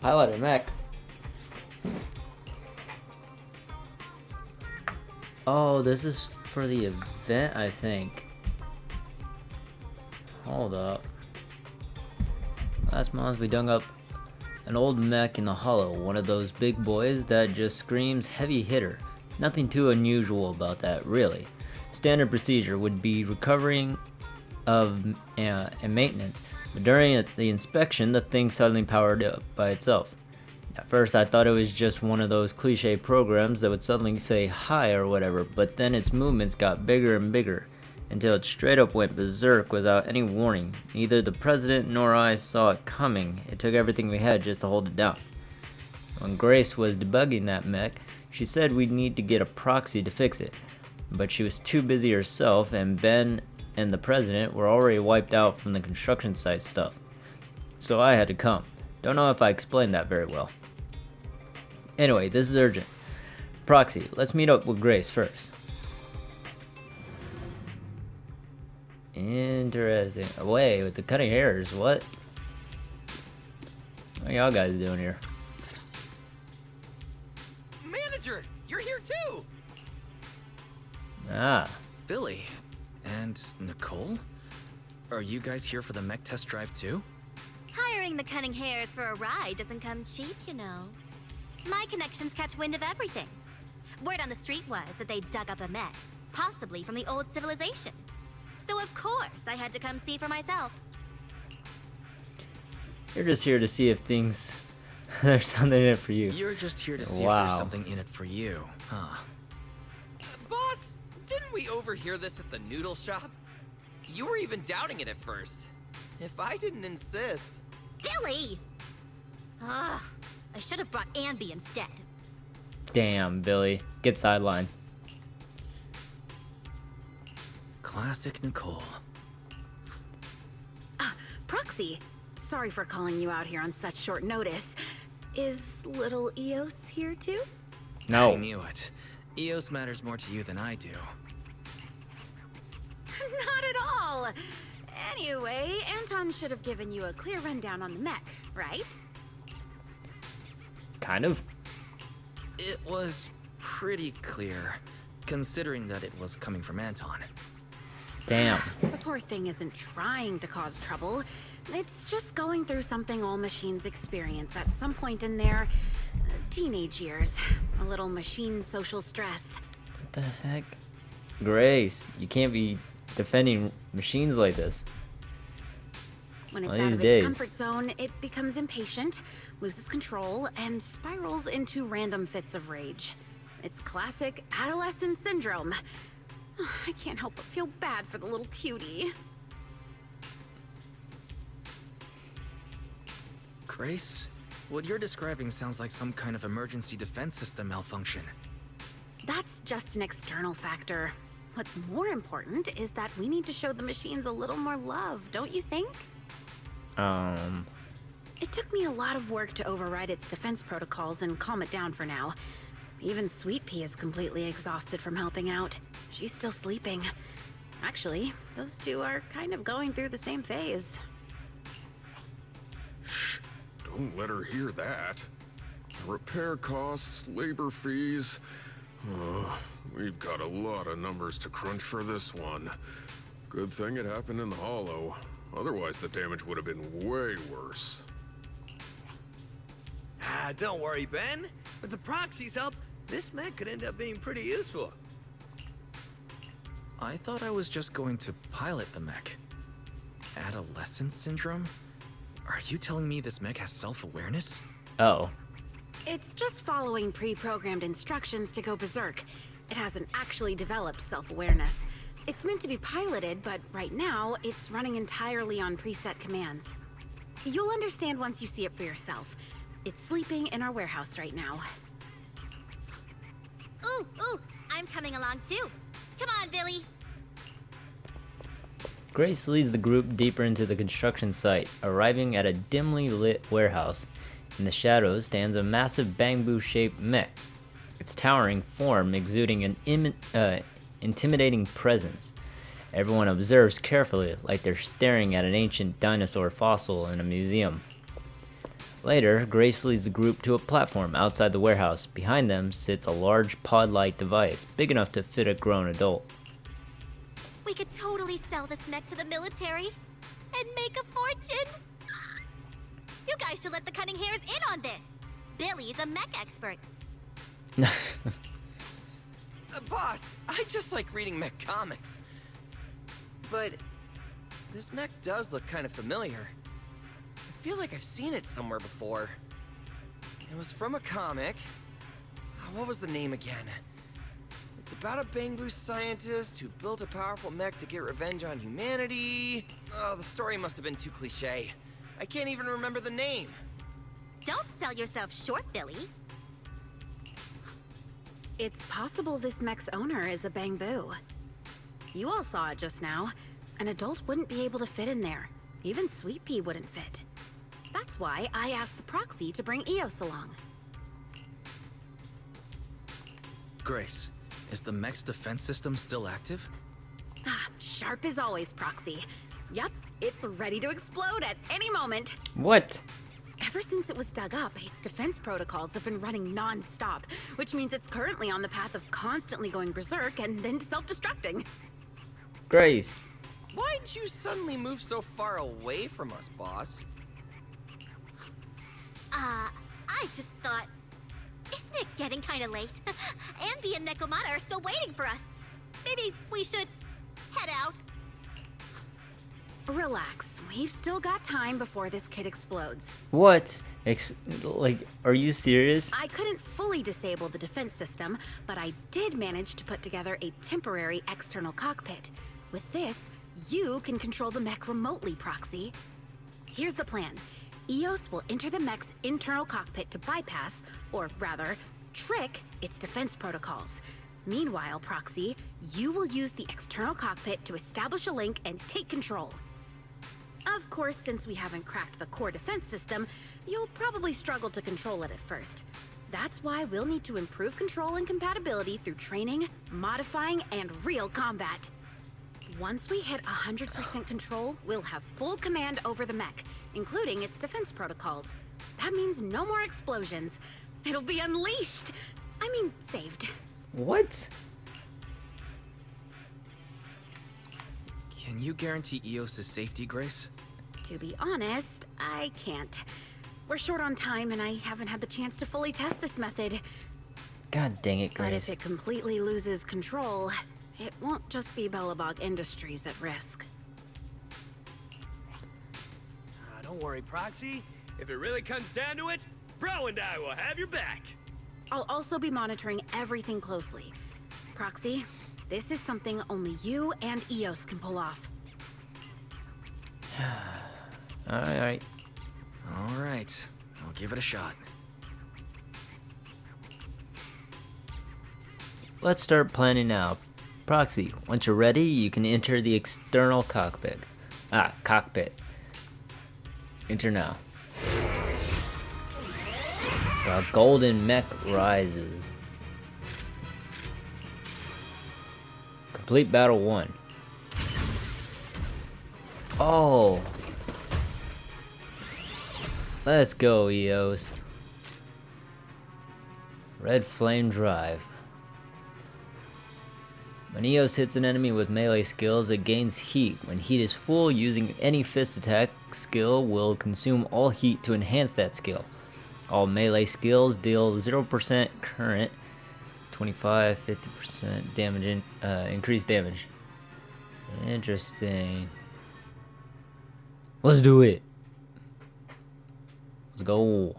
Pilot a mech. Oh, this is for the event, I think. Hold up. Last month we dug up an old mech in the hollow, one of those big boys that just screams heavy hitter. Nothing too unusual about that, really. Standard procedure would be recovering of and maintenance, but during the inspection the thing suddenly powered up by itself. At first I thought it was just one of those cliche programs that would suddenly say hi or whatever, but then its movements got bigger and bigger, until it straight up went berserk without any warning. Neither the president nor I saw it coming. It took everything we had just to hold it down. When Grace was debugging that mech, she said we'd need to get a proxy to fix it, but she was too busy herself, and Ben and the president were already wiped out from the construction site stuff. So I had to come. Don't know if I explained that very well. Anyway, this is urgent. Proxy, let's meet up with Grace first. Interesting. Away with the cutting hairs, what? What are y'all guys doing here? Manager, you're here too! Ah. Billy. And Nicole? Are you guys here for the mech test drive too? Hiring the cunning hares for a ride doesn't come cheap, you know. My connections catch wind of everything. Word on the street was that they dug up a mech, possibly from the old civilization. So of course I had to come see for myself. You're just here to see if there's something in it for you. You're just here to see if Wow. there's something in it for you, huh? Boss, didn't we overhear this at the noodle shop? You were even doubting it at first. If I didn't insist. Billy! Ugh, I should have brought Anby instead. Damn, Billy. Get sidelined. Classic Nicole. Proxy, sorry for calling you out here on such short notice. Is little Eos here too? No. I knew it. EOS matters more to you than I do. Not at all. Anyway, Anton should have given you a clear rundown on the mech, right? Kind of. It was pretty clear, considering that it was coming from Anton. Damn. The poor thing isn't trying to cause trouble. It's just going through something all machines experience at some point in their teenage years. A little machine social stress. What the heck? Grace, you can't be defending machines like this. When One it's of out these of days. its comfort zone, it becomes impatient, loses control, and spirals into random fits of rage. It's classic adolescent syndrome. I can't help but feel bad for the little cutie. Grace, what you're describing sounds like some kind of emergency defense system malfunction. That's just an external factor. What's more important is that we need to show the machines a little more love, don't you think? It took me a lot of work to override its defense protocols and calm it down for now. Even Sweet Pea is completely exhausted from helping out. She's still sleeping. Actually, those two are kind of going through the same phase. Shh, don't let her hear that. Repair costs, labor fees. We've got a lot of numbers to crunch for this one. Good thing it happened in the hollow. Otherwise, the damage would have been way worse. Don't worry, Ben. With the proxy's help, this mech could end up being pretty useful. I thought I was just going to pilot the mech. Adolescent syndrome? Are you telling me this mech has self-awareness? Oh. It's just following pre-programmed instructions to go berserk. It hasn't actually developed self-awareness. It's meant to be piloted, but right now, it's running entirely on preset commands. You'll understand once you see it for yourself. It's sleeping in our warehouse right now. Ooh, I'm coming along too. Come on, Billy. Grace leads the group deeper into the construction site, arriving at a dimly lit warehouse. In the shadows stands a massive bamboo-shaped mech, its towering form exuding an intimidating presence. Everyone observes carefully, like they're staring at an ancient dinosaur fossil in a museum. Later, Grace leads the group to a platform outside the warehouse. Behind them sits a large pod-like device, big enough to fit a grown adult. We could totally sell this mech to the military and make a fortune. You guys should let the Cunning Hares in on this. Billy's a mech expert. Boss, I just like reading mech comics. But this mech does look kind of familiar. I feel like I've seen it somewhere before. It was from a comic. What was the name again? It's about a Bangbu scientist who built a powerful mech to get revenge on humanity. Oh, the story must have been too cliche. I can't even remember the name. Don't sell yourself short, Billy. It's possible this mech's owner is a Bangbu. You all saw it just now. An adult wouldn't be able to fit in there. Even Sweet Pea wouldn't fit. That's why I asked the proxy to bring Eos along. Grace, is the mech's defense system still active? Ah, sharp as always, Proxy. Yup, it's ready to explode at any moment. What? Ever since it was dug up, its defense protocols have been running non-stop, which means it's currently on the path of constantly going berserk and then self-destructing. Grace. Why'd you suddenly move so far away from us, boss? I just thought... Isn't it getting kinda late? Ambi and Nekomata are still waiting for us. Maybe we should head out. Relax, we've still got time before this kid explodes. What? Are you serious? I couldn't fully disable the defense system, but I did manage to put together a temporary external cockpit. With this, you can control the mech remotely, Proxy. Here's the plan. Eos will enter the mech's internal cockpit to bypass, or rather, trick its defense protocols. Meanwhile, Proxy, you will use the external cockpit to establish a link and take control. Of course, since we haven't cracked the core defense system, you'll probably struggle to control it at first. That's why we'll need to improve control and compatibility through training, modifying, and real combat. Once we hit 100% control, we'll have full command over the mech, including its defense protocols. That means no more explosions. It'll be unleashed. I mean, saved. What? Can you guarantee Eos' safety, Grace? To be honest, I can't. We're short on time and I haven't had the chance to fully test this method. God dang it, But Grace. if it completely loses control, it won't just be Bellabog Industries at risk. Don't worry, Proxy. If it really comes down to it, Bro and I will have your back. I'll also be monitoring everything closely. Proxy, this is something only you and Eos can pull off. Alright. Alright, I'll give it a shot. Let's start planning now. Proxy, once you're ready, you can enter the external cockpit. Cockpit. Enter now. The golden mech rises. Complete battle 1. Oh. Let's go, Eos. Red flame drive. When Eos hits an enemy with melee skills, it gains heat. When heat is full, using any fist attack skill will consume all heat to enhance that skill. All melee skills deal 0% current, 25, 50% damage, increased damage. Interesting. Let's do it. Let's go.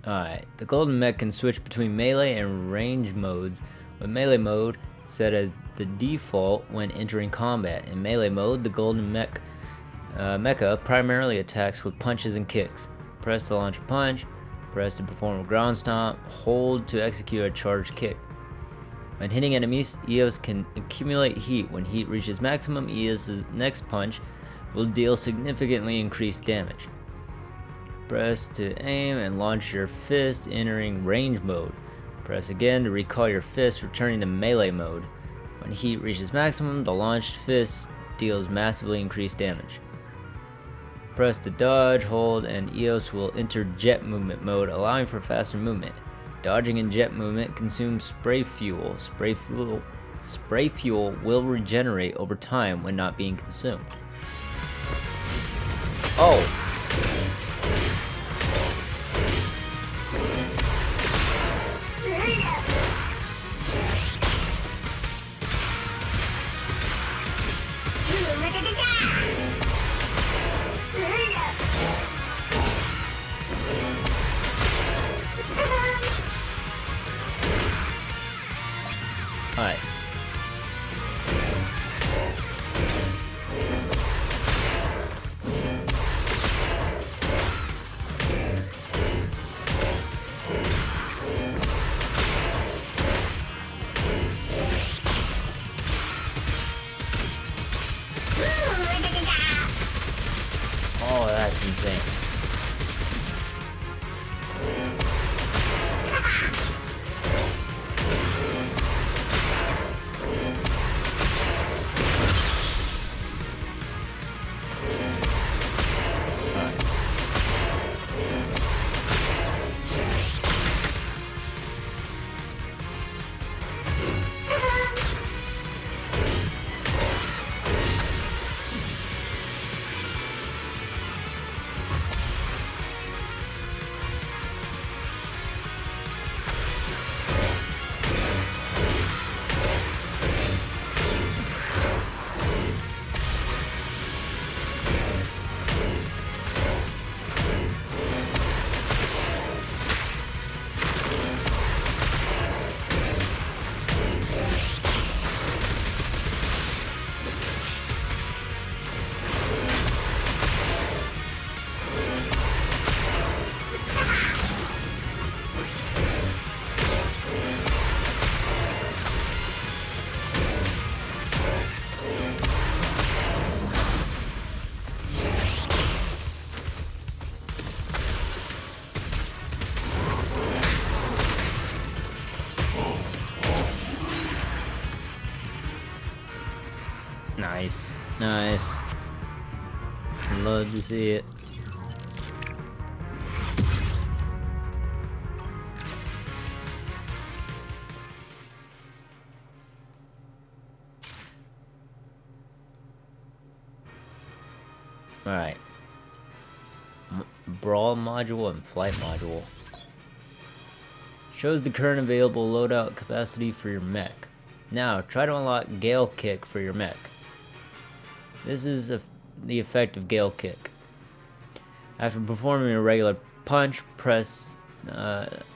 Alright, the golden mech can switch between melee and range modes, with melee mode set as the default when entering combat. In melee mode, the golden mecha primarily attacks with punches and kicks. Press to launch a punch, press to perform a ground stomp, hold to execute a charged kick. When hitting enemies, Eos can accumulate heat. When heat reaches maximum, Eos' next punch will deal significantly increased damage. Press to aim and launch your fist, entering range mode. Press again to recall your fist, returning to melee mode. When heat reaches maximum, the launched fist deals massively increased damage. Press the dodge, hold, and EOS will enter jet movement mode, allowing for faster movement. Dodging in jet movement consumes spray fuel. Spray fuel will regenerate over time when not being consumed. Oh! Alright. Oh, that's insane. Nice. Nice. Love to see it. Alright. Brawl module and flight module. Shows the current available loadout capacity for your mech. Now, try to unlock Gale Kick for your mech. This is the effect of Gale Kick. After performing a regular punch, press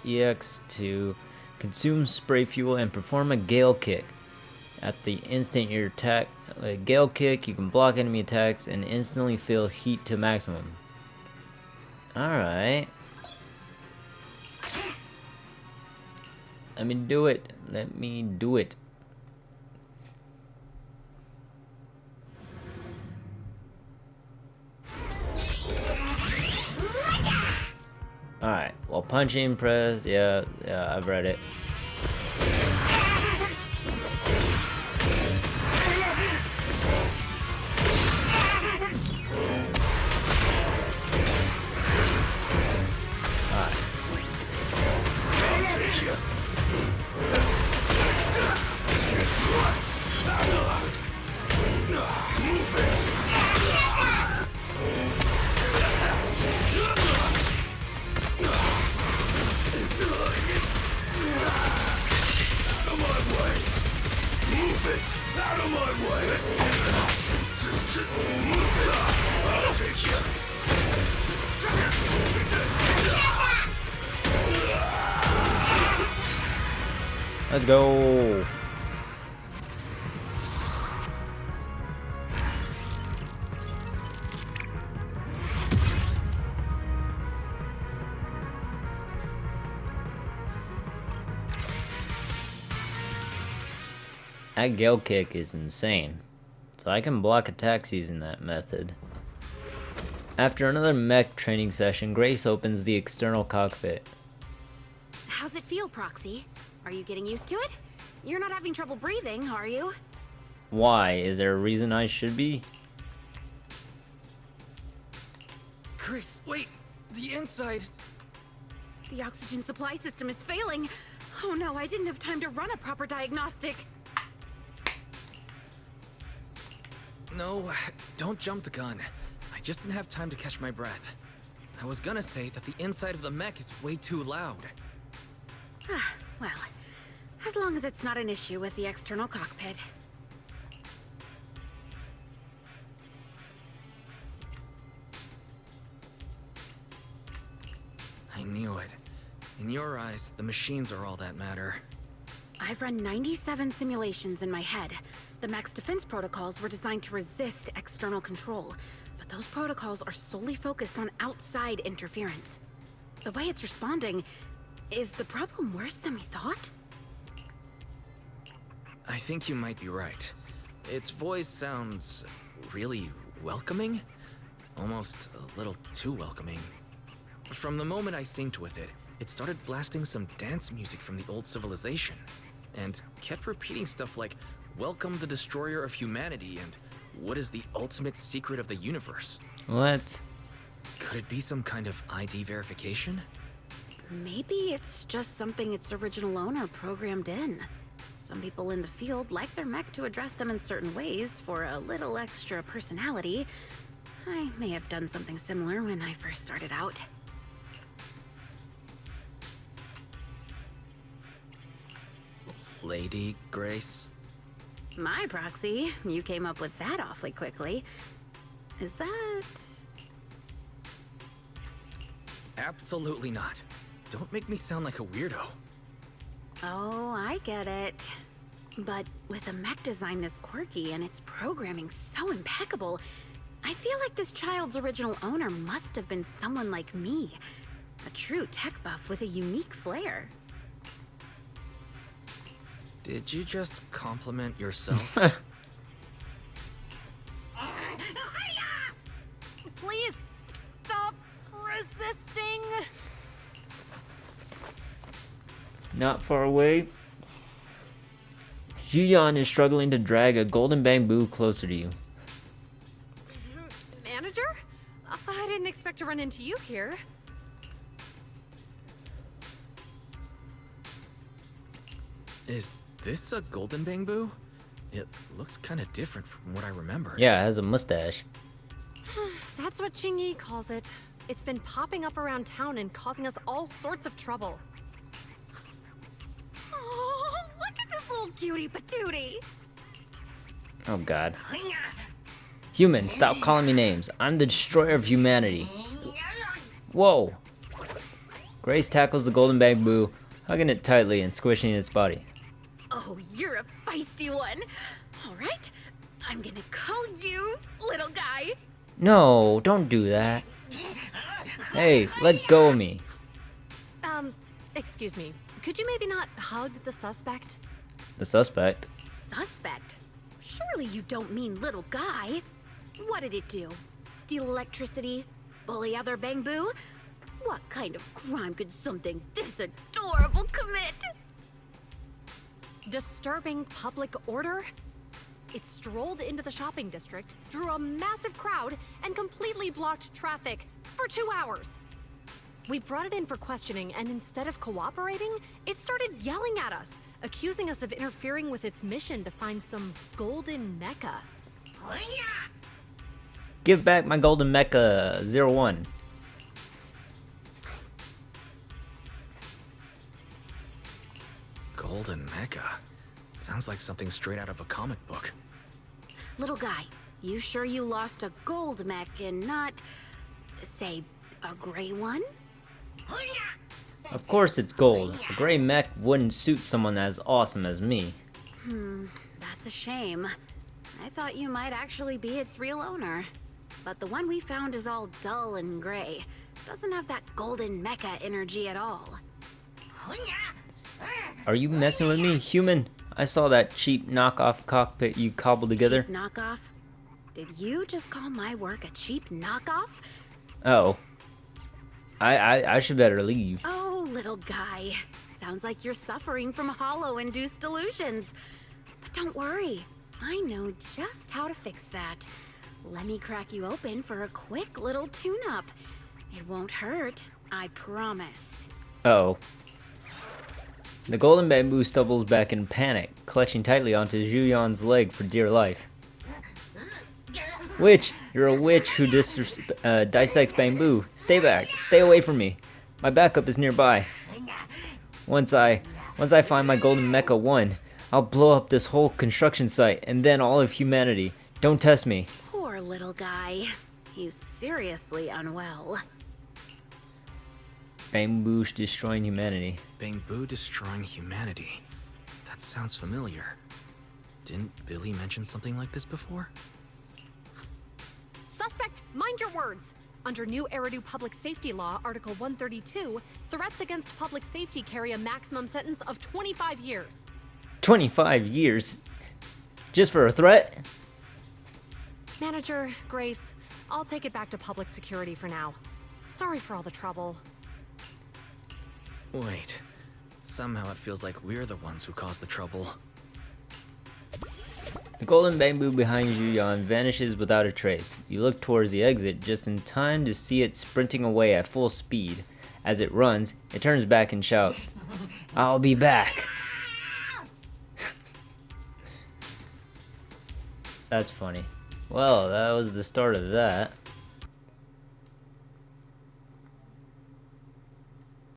EX to consume spray fuel and perform a Gale Kick. At the instant your attack, Gale Kick, you can block enemy attacks and instantly feel heat to maximum. Alright. Let me do it. Let me do it. Alright, well, punching, press, yeah, I've read it. Let's go. That Gale Kick is insane. So I can block attacks using that method. After another mech training session, Grace opens the external cockpit. How's it feel, Proxy? Are you getting used to it? You're not having trouble breathing, are you? Why? Is there a reason I should be? Grace, wait! The inside... The oxygen supply system is failing. Oh no, I didn't have time to run a proper diagnostic. No, don't jump the gun. I just didn't have time to catch my breath. I was gonna say that the inside of the mech is way too loud. Well, as long as it's not an issue with the external cockpit. I knew it. In your eyes, the machines are all that matter. I've run 97 simulations in my head. The mech's defense protocols were designed to resist external control, but those protocols are solely focused on outside interference. The way it's responding, is the problem worse than we thought? I think you might be right. Its voice sounds really welcoming? Almost a little too welcoming. From the moment I synced with it, it started blasting some dance music from the old civilization, and kept repeating stuff like, "Welcome the destroyer of humanity," and "What is the ultimate secret of the universe?" What? Could it be some kind of ID verification? Maybe it's just something its original owner programmed in. Some people in the field like their mech to address them in certain ways for a little extra personality. I may have done something similar when I first started out. Lady Grace? My proxy, you came up with that awfully quickly. Is that... Absolutely not. Don't make me sound like a weirdo. Oh, I get it. But with a mech design this quirky and its programming so impeccable, I feel like this child's original owner must have been someone like me. A true tech buff with a unique flair. Did you just compliment yourself? Please stop resisting. Not far away. Juyan is struggling to drag a golden bamboo closer to you. Manager? I didn't expect to run into you here. Is this a golden bamboo? It looks kind of different from what I remember. Yeah, it has a mustache. That's what Qingyi calls it. It's been popping up around town and causing us all sorts of trouble. Oh, look at this little cutie patootie. Oh god. Human, stop calling me names. I'm the destroyer of humanity. Whoa. Grace tackles the golden bamboo, hugging it tightly and squishing its body. Oh, you're a feisty one. All right, I'm gonna call you little guy. No, don't do that. Hey, let go of me. Excuse me. Could you maybe not hug the suspect? The suspect? Suspect? Surely you don't mean little guy. What did it do? Steal electricity? Bully other bamboo? What kind of crime could something this adorable commit? Disturbing public order? It strolled into the shopping district, drew a massive crowd, and completely blocked traffic for 2 hours. We brought it in for questioning, and instead of cooperating, it started yelling at us, accusing us of interfering with its mission to find some golden mecha. Give back my golden mecha 01. Golden mecha. Sounds like something straight out of a comic book. Little guy, you sure you lost a gold mech and not, say, a gray one? Of course it's gold. A gray mech wouldn't suit someone as awesome as me. That's a shame. I thought you might actually be its real owner. But the one we found is all dull and gray. Doesn't have that golden mecha energy at all. Are you messing with me, human? I saw that cheap knockoff cockpit you cobbled together. Cheap knockoff? Did you just call my work a cheap knockoff? Oh. I should better leave. Oh, little guy. Sounds like you're suffering from hollow-induced delusions. But don't worry. I know just how to fix that. Let me crack you open for a quick little tune-up. It won't hurt, I promise. Uh-oh. The golden bamboo stumbles back in panic, clutching tightly onto Zhu leg for dear life. Witch! You're a witch who dissects bamboo. Stay back. Stay away from me. My backup is nearby. Once I find my golden mecha 1, I'll blow up this whole construction site and then all of humanity. Don't test me. Poor little guy. He's seriously unwell. Bamboo destroying humanity. Bamboo destroying humanity. That sounds familiar. Didn't Billy mention something like this before? Suspect, mind your words! Under new Eridu Public Safety Law, Article 132, threats against public safety carry a maximum sentence of 25 years. 25 years? Just for a threat? Manager, Grace, I'll take it back to public security for now. Sorry for all the trouble. Wait. Somehow it feels like we're the ones who caused the trouble. The golden bamboo behind Zhu vanishes without a trace. You look towards the exit just in time to see it sprinting away at full speed. As it runs, it turns back and shouts, "I'll be back!" That's funny. Well, that was the start of that.